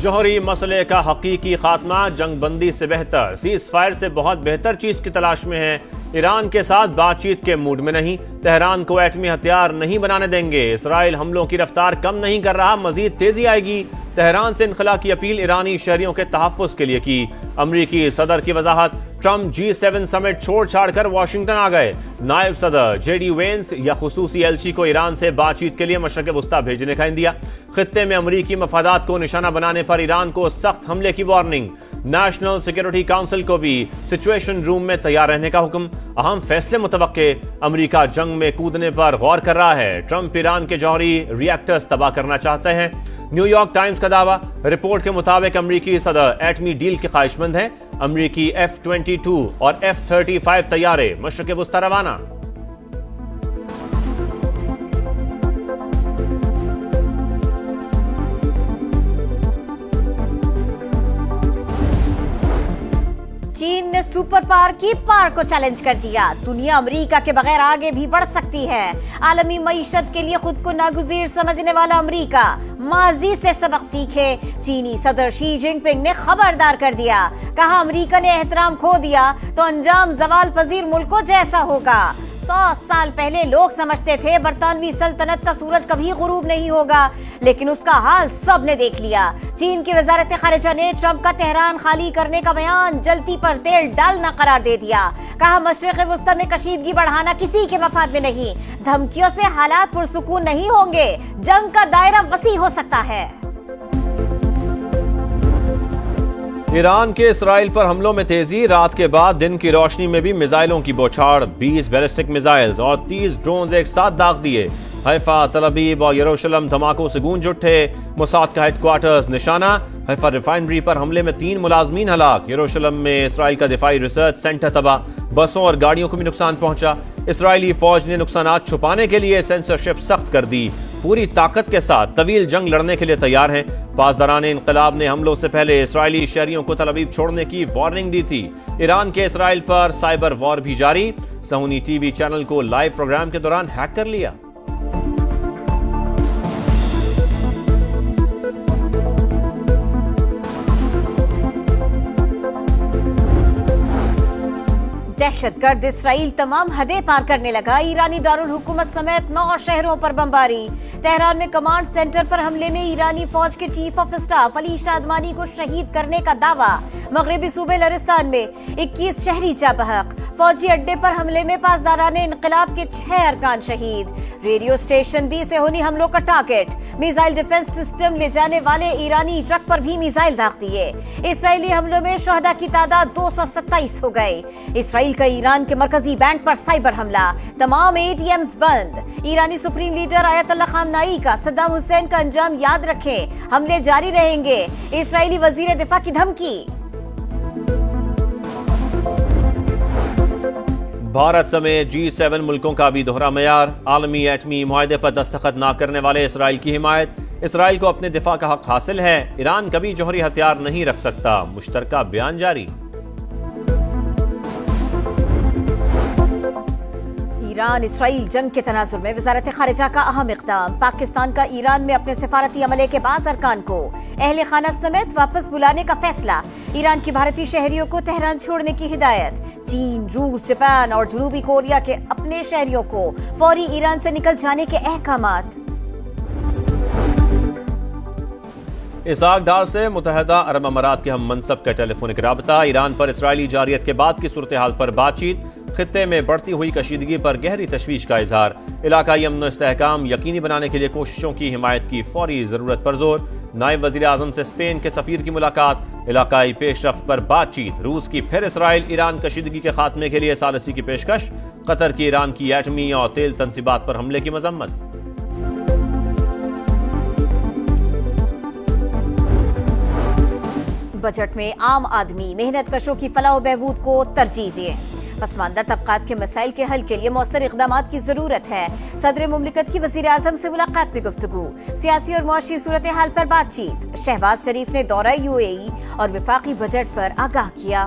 جوہری مسئلے کا حقیقی خاتمہ جنگ بندی سے بہتر، سیز فائر سے بہت بہتر چیز کی تلاش میں ہے۔ ایران کے ساتھ بات چیت کے موڈ میں نہیں، تہران کو ایٹمی ہتھیار نہیں بنانے دیں گے۔ اسرائیل حملوں کی رفتار کم نہیں کر رہا، مزید تیزی آئے گی۔ تہران سے انخلا کی اپیل ایرانی شہریوں کے تحفظ کے لیے کی۔ امریکی صدر کی وضاحت، ٹرمپ G7 سمٹ چھوڑ چھاڑ کر واشنگٹن آ گئے۔ نائب صدر JD وینس یا خصوصی ایلچی کو ایران سے بات چیت کے لیے مشرق وسطیٰ بھیجنے کا عندیہ۔ خطے میں امریکی مفادات کو نشانہ بنانے پر ایران کو سخت حملے کی وارننگ۔ نیشنل سیکورٹی کونسل کو بھی سچویشن روم میں تیار رہنے کا حکم۔ اہم فیصلے متوقع، امریکہ جنگ میں کودنے پر غور کر رہا ہے۔ ٹرمپ ایران کے جوہری ری ایکٹرز تباہ کرنا چاہتے ہیں۔ نیو یارک ٹائمز کا دعویٰ، رپورٹ کے مطابق امریکی صدر ایٹمی ڈیل کے خواہش مند ہیں۔ امریکی F-22 اور F-35 طیارے مشرق وسطیٰ روانہ۔ چین نے سپر پاور کی پاور کو چیلنج کر دیا۔ دنیا امریکہ کے بغیر آگے بھی بڑھ سکتی ہے۔ عالمی معیشت کے لیے خود کو ناگزیر سمجھنے والا امریکہ ماضی سے سبق سیکھے۔ چینی صدر شی جن پنگ نے خبردار کر دیا، کہا امریکہ نے احترام کھو دیا تو انجام زوال پذیر ملکوں جیسا ہوگا۔ 100 سال پہلے لوگ سمجھتے تھے برطانوی سلطنت کا سورج کبھی غروب نہیں ہوگا، لیکن اس کا حال سب نے دیکھ لیا۔ چین کی وزارت خارجہ نے ٹرمپ کا تہران خالی کرنے کا بیان جلتی پر تیل ڈالنا قرار دے دیا۔ کہا مشرق وسطیٰ میں کشیدگی بڑھانا کسی کے مفاد میں نہیں۔ دھمکیوں سے حالات پرسکون نہیں ہوں گے، جنگ کا دائرہ وسیع ہو سکتا ہے۔ ایران کے اسرائیل پر حملوں میں تیزی، رات کے بعد دن کی روشنی میں بھی میزائلوں کی بوچھاڑ، 20 بیلسٹک میزائلز اور 30 ڈرونز ایک ساتھ داغ دیے۔ حیفا، تل ابیب اور یروشلم دھماکوں سے گونج اٹھے۔ موساد کا ہیڈ کوارٹرز نشانہ، حیفا ریفائنری پر حملے میں 3 ملازمین ہلاک۔ یروشلم میں اسرائیل کا دفاعی ریسرچ سینٹر تباہ، بسوں اور گاڑیوں کو بھی نقصان پہنچا۔ اسرائیلی فوج نے نقصانات چھپانے کے لیے سینسرشپ سخت کر دی، پوری طاقت کے ساتھ طویل جنگ لڑنے کے لیے تیار ہیں۔ پاسداران انقلاب نے حملوں سے پہلے اسرائیلی شہریوں کو تل ابیب چھوڑنے کی وارننگ دی تھی۔ ایران کے اسرائیل پر سائبر وار بھی جاری، صہیونی ٹی وی چینل کو لائیو پروگرام کے دوران ہیک کر لیا۔ دہشت گرد اسرائیل تمام حدیں پار کرنے لگا، ایرانی دارالحکومت سمیت 9 شہروں پر بمباری۔ تہران میں کمانڈ سینٹر پر حملے میں ایرانی فوج کے چیف آف اسٹاف علی شادمانی کو شہید کرنے کا دعویٰ۔ مغربی صوبے لرستان میں 21 شہری جاں بحق، فوجی اڈے پر حملے میں پاسداران انقلاب کے 6 ارکان شہید۔ ریڈیو اسٹیشن بھی صہیونی حملوں کا ٹارگٹ، میزائل ڈیفنس سسٹم لے جانے والے ایرانی ٹرک پر بھی میزائل داغ دیے۔ اسرائیلی حملوں میں شہداء کی تعداد 227 ہو گئی۔ اسرائیل کا ایران کے مرکزی بینک پر سائبر حملہ، تمام ATMs بند۔ ایرانی سپریم لیڈر آیت اللہ خامنائی کا صدام حسین کا انجام یاد رکھیں، حملے جاری رہیں گے، اسرائیلی وزیر دفاع کی دھمکی۔ بھارت سمیت G7 ملکوں کا بھی دوہرا معیار، عالمی ایٹمی معاہدے پر دستخط نہ کرنے والے اسرائیل کی حمایت۔ اسرائیل کو اپنے دفاع کا حق حاصل ہے، ایران کبھی جوہری ہتھیار نہیں رکھ سکتا، مشترکہ بیان جاری۔ ایران اسرائیل جنگ کے تناظر میں وزارت خارجہ کا اہم اقدام، پاکستان کا ایران میں اپنے سفارتی عملے کے بعض ارکان کو اہل خانہ سمیت واپس بلانے کا فیصلہ۔ ایران کی بھارتی شہریوں کو تہران چھوڑنے کی ہدایت۔ چین، روس، جاپان اور جنوبی کوریا کے اپنے شہریوں کو فوری ایران سے نکل جانے کے احکامات۔ اسحاق ڈار سے متحدہ عرب امارات کے ہم منصب کا ٹیلی فونک رابطہ، ایران پر اسرائیلی جارحیت کے بعد کی صورتحال پر بات چیت، خطے میں بڑھتی ہوئی کشیدگی پر گہری تشویش کا اظہار، علاقائی امن و استحکام یقینی بنانے کے لیے کوششوں کی حمایت کی فوری ضرورت پر زور۔ نائب وزیر اعظم سے اسپین کے سفیر کی ملاقات، علاقائی پیش رفت پر بات چیت، روس کی پھر اسرائیل ایران کشیدگی کے خاتمے کے لیے ثالثی کی پیشکش، قطر کی ایران کی ایٹمی اور تیل تنصیبات پر حملے کی مذمت۔ بجٹ میں عام آدمی، محنت کشوں کی فلاح و بہبود کو ترجیح دیں۔ پسماندہ طبقات کے مسائل کے حل کے لیے مؤثر اقدامات کی ضرورت ہے۔ صدر مملکت کی وزیر اعظم سے ملاقات میں گفتگو، سیاسی اور معاشی صورتحال پر بات چیت۔ شہباز شریف نے دورہ UAE اور وفاقی بجٹ پر آگاہ کیا۔